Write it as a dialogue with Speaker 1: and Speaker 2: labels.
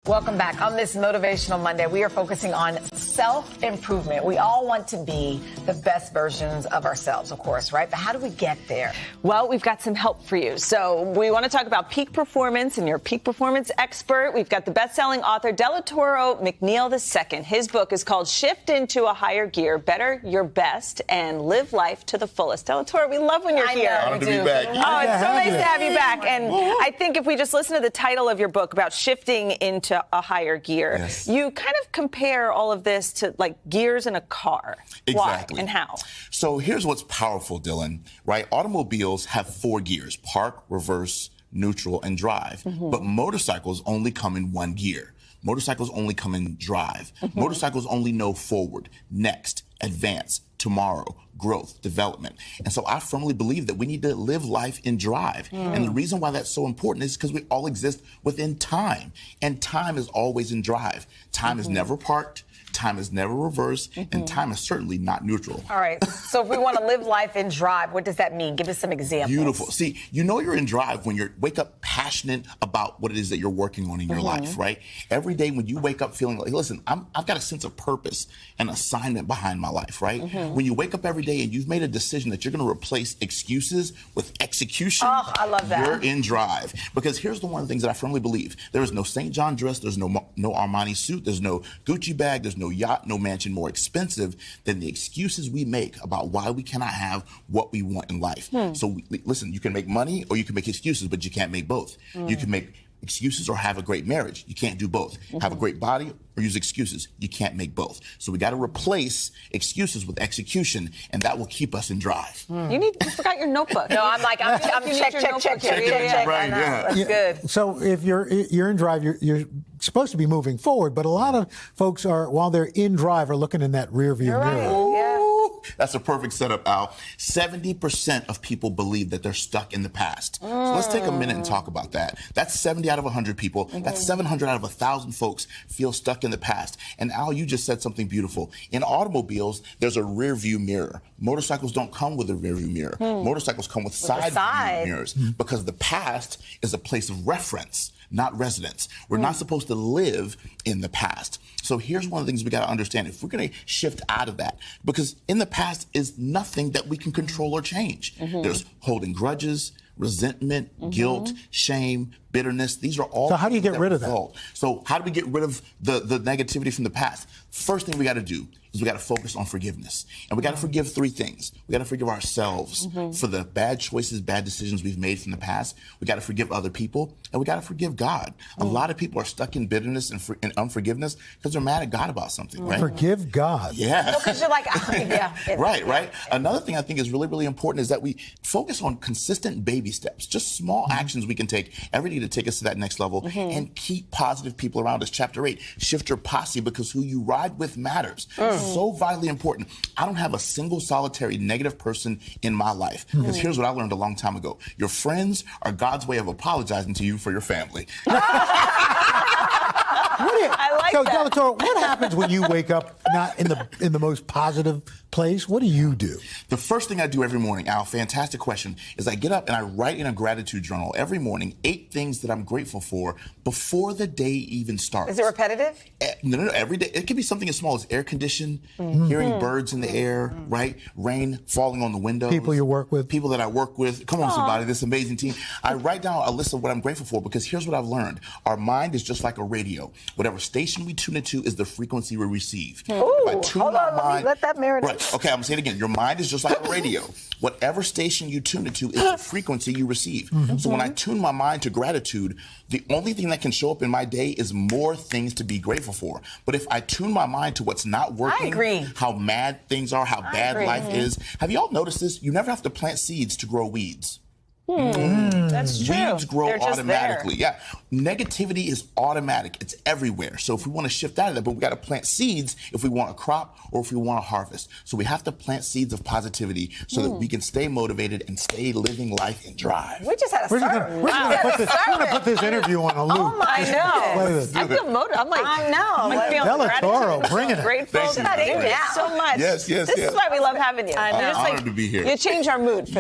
Speaker 1: Welcome back. On this Motivational Monday, we are focusing on self-improvement. We all want to be the best versions of ourselves, of course, right? But how do we get there?
Speaker 2: Well, we've got some help for you. So we want to talk about peak performance, and you're a peak performance expert. We've got the best-selling author Delatorro McNeil II. His book is called Shift into a Higher Gear, Better Your Best, and Live Life to the Fullest. Delatorro, we love when you're here.
Speaker 3: Honored to be back.
Speaker 2: Oh, it's so nice to have you back. And I think if we just listen to the title of your book about shifting into a higher gear,
Speaker 3: yes,
Speaker 2: you kind of compare all of this to like gears in a car.
Speaker 3: Exactly.
Speaker 2: Why and how?
Speaker 3: So here's what's powerful, Dylan, right? Automobiles have 4 gears: park, reverse, neutral, and drive. But motorcycles only come in 1 gear. Motorcycles only come in drive. Motorcycles only know forward, next, advance, tomorrow, growth, development. And so I firmly believe that we need to live life in drive. And the reason why that's so important is because we all exist within time. And time is always in drive. Time is never parked. Time is never reversed, and time is certainly not neutral.
Speaker 1: All right. So if we want to live life in drive, what does that mean? Give us some examples.
Speaker 3: Beautiful. See, you know you're in drive when you wake up passionate about what it is that you're working on in your life, right? Every day when you wake up feeling like, listen, I've got a sense of purpose and assignment behind my life, right? When you wake up every day and you've made a decision that you're going to replace excuses with execution,
Speaker 1: I love that.
Speaker 3: You're in drive. Because here's the one of the things that I firmly believe. There is no St. John dress, there's no Armani suit, there's no Gucci bag, there's no yacht, no mansion more expensive than the excuses we make about why we cannot have what we want in life. So listen, you can make money or you can make excuses, but you can't make both. You can make excuses or have a great marriage. You can't do both. Have a great body or use excuses. You can't make both. So we got to replace excuses with execution, and that will keep us in drive.
Speaker 2: You forgot your notebook.
Speaker 1: No, I'm check.
Speaker 3: Right, yeah.
Speaker 1: That's good.
Speaker 4: So if you're in drive, you're supposed to be moving forward, but a lot of folks are, while they're in drive, are looking in that rear view mirror.
Speaker 3: That's a perfect setup, Al. 70% of people believe that they're stuck in the past. So let's take a minute and talk about that. That's 70 out of 100 people. That's 700 out of 1,000 folks feel stuck in the past. And Al, you just said something beautiful. In automobiles, there's a rear view mirror. Motorcycles don't come with a rear view mirror. Motorcycles come with side view mirrors because the past is a place of reference, not residence. We're not supposed to live in the past. So here's one of the things we got to understand. If we're going to shift out of that, because in the past is nothing that we can control or change. There's holding grudges, resentment, guilt, shame, bitterness. These are all.
Speaker 4: So how do you get rid of that?
Speaker 3: So how do we get rid of the negativity from the past? First thing we got to do is we got to focus on forgiveness. And we got to forgive 3 things. We got to forgive ourselves for the bad choices, bad decisions we've made from the past. We got to forgive other people, and we got to forgive God. A lot of people are stuck in bitterness and unforgiveness because they're mad at God about something, right?
Speaker 4: Forgive God.
Speaker 3: Yeah.
Speaker 1: Because you're like,
Speaker 3: Right. Another thing I think is really, really important is that we focus on consistent baby steps, just small actions we can take every day to take us to that next level, and keep positive people around us. Chapter 8, shift your posse because who you ride with matters. So vitally important. I don't have a single solitary negative person in my life. Because here's what I learned a long time ago. Your friends are God's way of apologizing to you for your family.
Speaker 2: I like
Speaker 4: so,
Speaker 2: that.
Speaker 4: Delatorro, what happens when you wake up not in the most positive place? What do you do?
Speaker 3: The first thing I do every morning, Al, fantastic question, is I get up and I write in a gratitude journal every morning 8 things that I'm grateful for before the day even starts.
Speaker 1: Is it repetitive?
Speaker 3: No, every day. It could be something as small as air condition, hearing birds in the air, right? Rain falling on the windows.
Speaker 4: People you work with.
Speaker 3: People that I work with. Come on, somebody, this amazing team. I write down a list of what I'm grateful for because here's what I've learned. Our mind is just like a radio. Whatever station we tune into is the frequency we receive.
Speaker 1: Hold on, let that marinate.
Speaker 3: Right. Okay, I'm going to say it again. Your mind is just like a radio. Whatever station you tune into is the frequency you receive. So when I tune my mind to gratitude, the only thing that can show up in my day is more things to be grateful for. But if I tune my mind to what's not working, how mad things are, how bad life is, have you all noticed this? You never have to plant seeds to grow weeds.
Speaker 2: That's true.
Speaker 3: Weeds grow automatically. Yeah. Negativity is automatic. It's everywhere. So if we want to shift out of that, but we got to plant seeds if we want a crop or if we want to harvest. So we have to plant seeds of positivity so that we can stay motivated and stay living life in drive.
Speaker 1: We just had a sermon.
Speaker 4: We're going to put this interview on a loop.
Speaker 1: Oh my God.
Speaker 2: I feel motivated. I'm like,
Speaker 1: I know.
Speaker 2: I'm feeling
Speaker 4: Delatorro, bring it.
Speaker 2: Grateful.
Speaker 3: Thank you.
Speaker 2: Thank you so much.
Speaker 3: Yes.
Speaker 2: This is why we love having you.
Speaker 1: I know.
Speaker 3: I'm honored to be here.
Speaker 2: You change our mood for